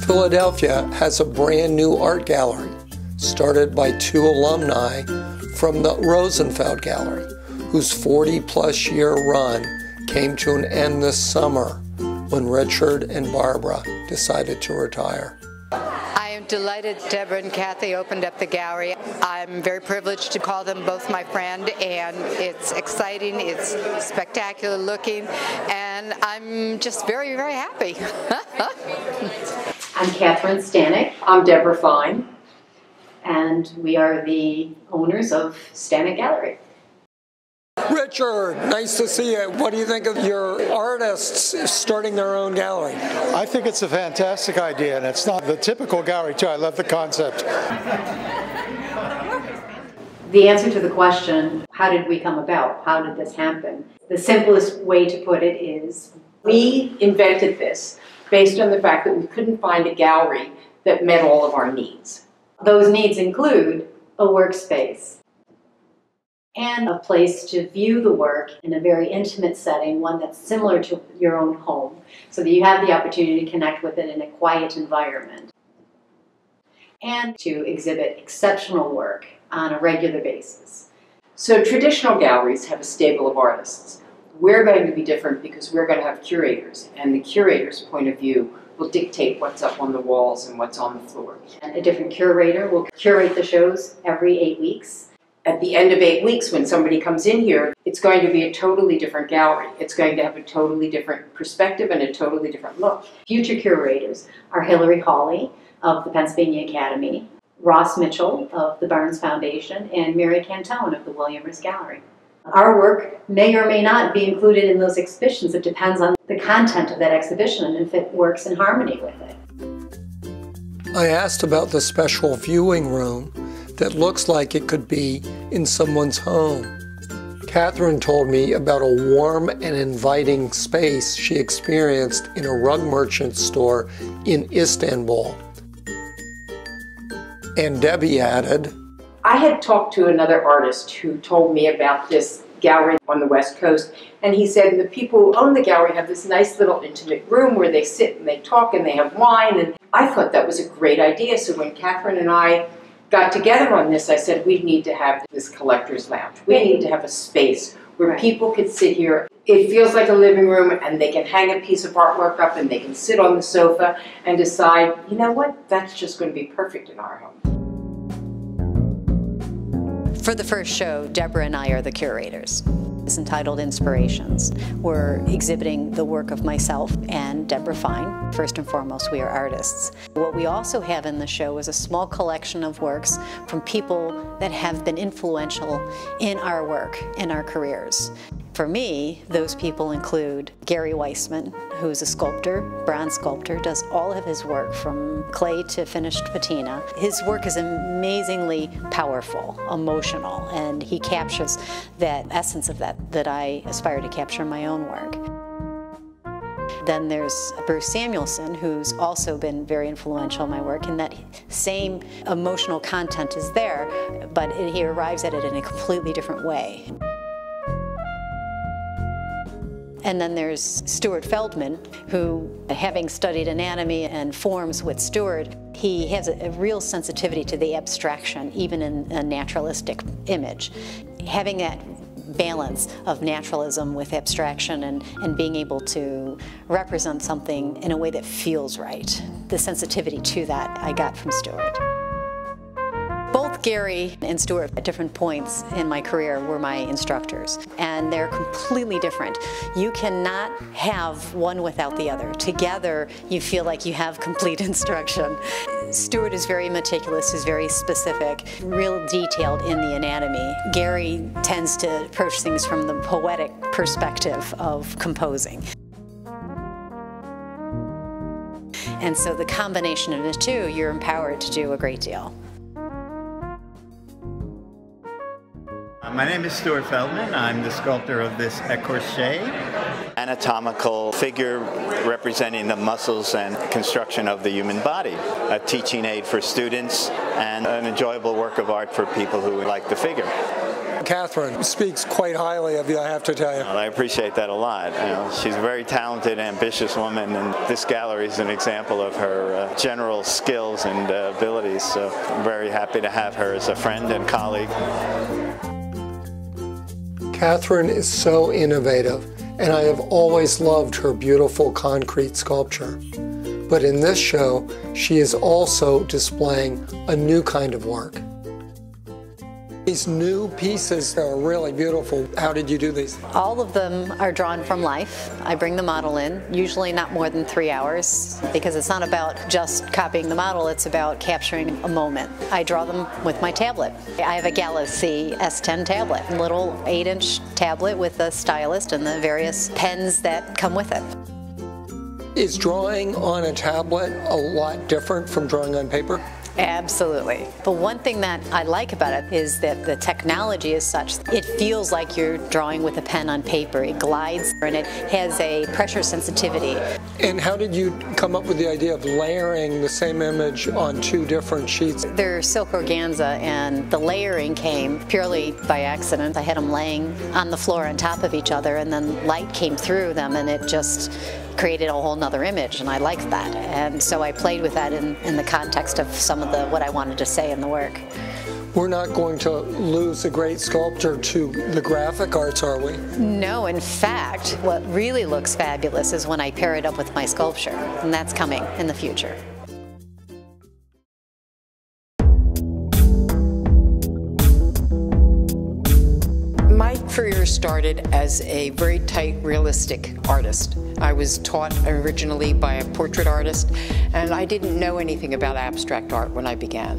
Philadelphia has a brand new art gallery started by two alumni from the Rosenfeld Gallery, whose 40-plus year run came to an end this summer when Richard and Barbara decided to retire. I am delighted Deborah and Kathy opened up the gallery. I'm very privileged to call them both my friend, and it's exciting, it's spectacular looking, and I'm just very, very happy. I'm Katherine Stanek. I'm Deborah Fine. And we are the owners of Stanek Gallery. Richard, nice to see you. What do you think of your artists starting their own gallery? I think it's a fantastic idea, and it's not the typical gallery, too. I love the concept. The answer to the question, how did we come about? How did this happen? The simplest way to put it is, We invented this based on the fact that we couldn't find a gallery that met all of our needs. those needs include a workspace and a place to view the work in a very intimate setting, one that's similar to your own home, so that you have the opportunity to connect with it in a quiet environment, and to exhibit exceptional work on a regular basis. So traditional galleries have a stable of artists. We're going to be different because we're going to have curators, and the curator's point of view will dictate what's up on the walls and what's on the floor. And a different curator will curate the shows every 8 weeks. At the end of 8 weeks, when somebody comes in here, it's going to be a totally different gallery. It's going to have a totally different perspective and a totally different look. Future curators are Hillary Hawley of the Pennsylvania Academy, Ross Mitchell of the Barnes Foundation, and Mary Cantone of the William Riss Gallery. Our work may or may not be included in those exhibitions. It depends on the content of that exhibition and if it works in harmony with it. I asked about the special viewing room that looks like it could be in someone's home. Katherine told me about a warm and inviting space she experienced in a rug merchant store in Istanbul. And Debbie added, I had talked to another artist who told me about this gallery on the West Coast, and he said the people who own the gallery have this nice little intimate room where they sit and they talk and they have wine, and I thought that was a great idea. So when Katherine and I got together on this, I said we need to have this collector's lounge. We need to have a space where people could sit here. It feels like a living room, and they can hang a piece of artwork up and they can sit on the sofa and decide, you know what, that's just going to be perfect in our home. For the first show, Deborah and I are the curators. It's entitled Inspirations. We're exhibiting the work of myself and Deborah Fine. First and foremost, we are artists. What we also have in the show is a small collection of works from people that have been influential in our work, in our careers. For me, those people include Gary Weissman, who's a sculptor, bronze sculptor, does all of his work from clay to finished patina. His work is amazingly powerful, emotional, and he captures that essence of that I aspire to capture in my own work. Then there's Bruce Samuelson, who's also been very influential in my work, and that same emotional content is there, but he arrives at it in a completely different way. And then there's Stuart Feldman, who, having studied anatomy and forms with Stuart, he has a real sensitivity to the abstraction, even in a naturalistic image. Having that balance of naturalism with abstraction and being able to represent something in a way that feels right. The sensitivity to that I got from Stuart. Both Gary and Stuart at different points in my career were my instructors, and they're completely different. You cannot have one without the other. Together, you feel like you have complete instruction. Stuart is very meticulous, is very specific, real detailed in the anatomy. Gary tends to approach things from the poetic perspective of composing. And so the combination of the two, you're empowered to do a great deal. My name is Stuart Feldman. I'm the sculptor of this écorché, anatomical figure representing the muscles and construction of the human body. A teaching aid for students and an enjoyable work of art for people who like the figure. Katherine speaks quite highly of you, I have to tell you. Well, I appreciate that a lot. You know, she's a very talented, ambitious woman, and this gallery is an example of her general skills and abilities. So I'm very happy to have her as a friend and colleague. Katherine is so innovative, and I have always loved her beautiful concrete sculpture. But in this show, she is also displaying a new kind of work. These new pieces are really beautiful. How did you do these? All of them are drawn from life. I bring the model in, usually not more than 3 hours, because it's not about just copying the model, it's about capturing a moment. I draw them with my tablet. I have a Galaxy S10 tablet, a little 8-inch tablet with a stylus and the various pens that come with it. Is drawing on a tablet a lot different from drawing on paper? Absolutely. But one thing that I like about it is that the technology is such, it feels like you're drawing with a pen on paper. It glides and it has a pressure sensitivity. And how did you come up with the idea of layering the same image on 2 different sheets? They're silk organza, and the layering came purely by accident. I had them laying on the floor on top of each other, and then light came through them, and it just created a whole nother image, and I liked that. And so I played with that in the context of some of what I wanted to say in the work. We're not going to lose a great sculptor to the graphic arts, are we? No, in fact, what really looks fabulous is when I pair it up with my sculpture, and that's coming in the future. My career started as a very tight, realistic artist. I was taught originally by a portrait artist, and I didn't know anything about abstract art when I began.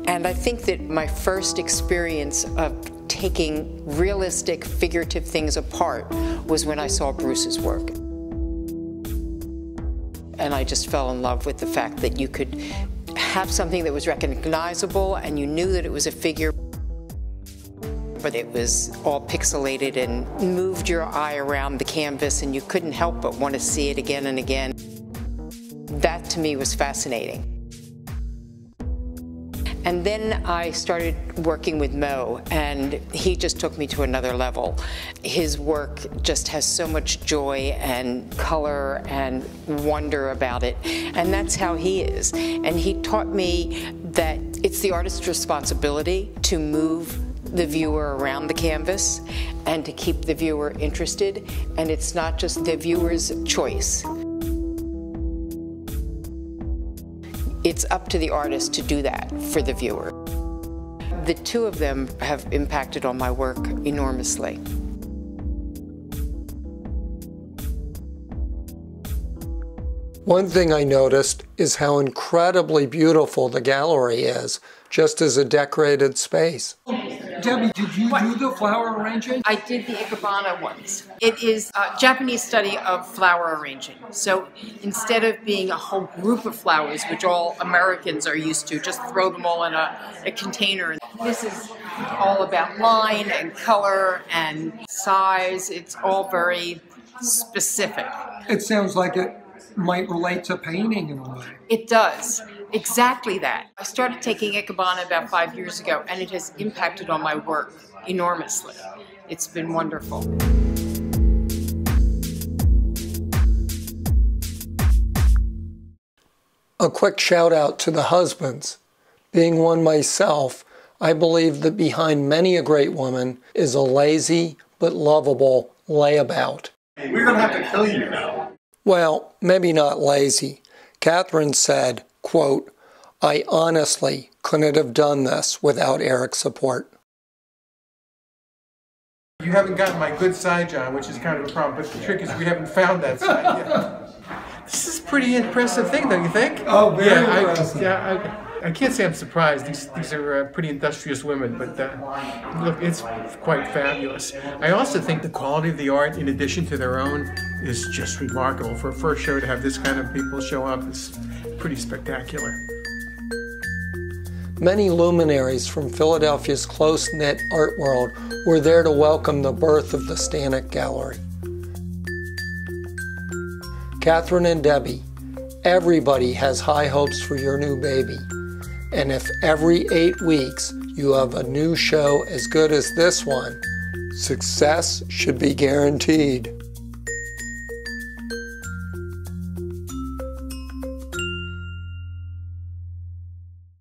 And I think that my first experience of taking realistic, figurative things apart was when I saw Bruce's work. And I just fell in love with the fact that you could have something that was recognizable and you knew that it was a figure, but it was all pixelated and moved your eye around the canvas and you couldn't help but want to see it again and again. That to me was fascinating. And then I started working with Mo, and he just took me to another level. His work just has so much joy and color and wonder about it, and that's how he is. And he taught me that it's the artist's responsibility to move the viewer around the canvas and to keep the viewer interested, and it's not just the viewer's choice. It's up to the artist to do that for the viewer. The two of them have impacted on my work enormously. One thing I noticed is how incredibly beautiful the gallery is, just as a decorated space. Debbie, did you do the flower arranging? I did the ikebana ones. It is a Japanese study of flower arranging. So instead of being a whole group of flowers, which all Americans are used to, just throw them all in a container. This is all about line and color and size. It's all very specific. It sounds like it might relate to painting in a way. It does. Exactly that. I started taking ikebana about 5 years ago, and it has impacted on my work enormously. It's been wonderful. A quick shout out to the husbands. Being one myself, I believe that behind many a great woman is a lazy but lovable layabout. We're going to have to kill you now. Well, maybe not lazy. Katherine said, quote, "I honestly couldn't have done this without Eric's support." You haven't gotten my good side, John, which is kind of a problem, but the trick is we haven't found that side yet. This is a pretty impressive thing, don't you think? Oh, very impressive. I can't say I'm surprised. These are pretty industrious women, but look, it's quite fabulous. I also think the quality of the art, in addition to their own, is just remarkable. For a first show to have this kind of people show up is pretty spectacular. Many luminaries from Philadelphia's close-knit art world were there to welcome the birth of the Stanek Gallery. Katherine and Debbie, everybody has high hopes for your new baby. And if every 8 weeks you have a new show as good as this one, success should be guaranteed.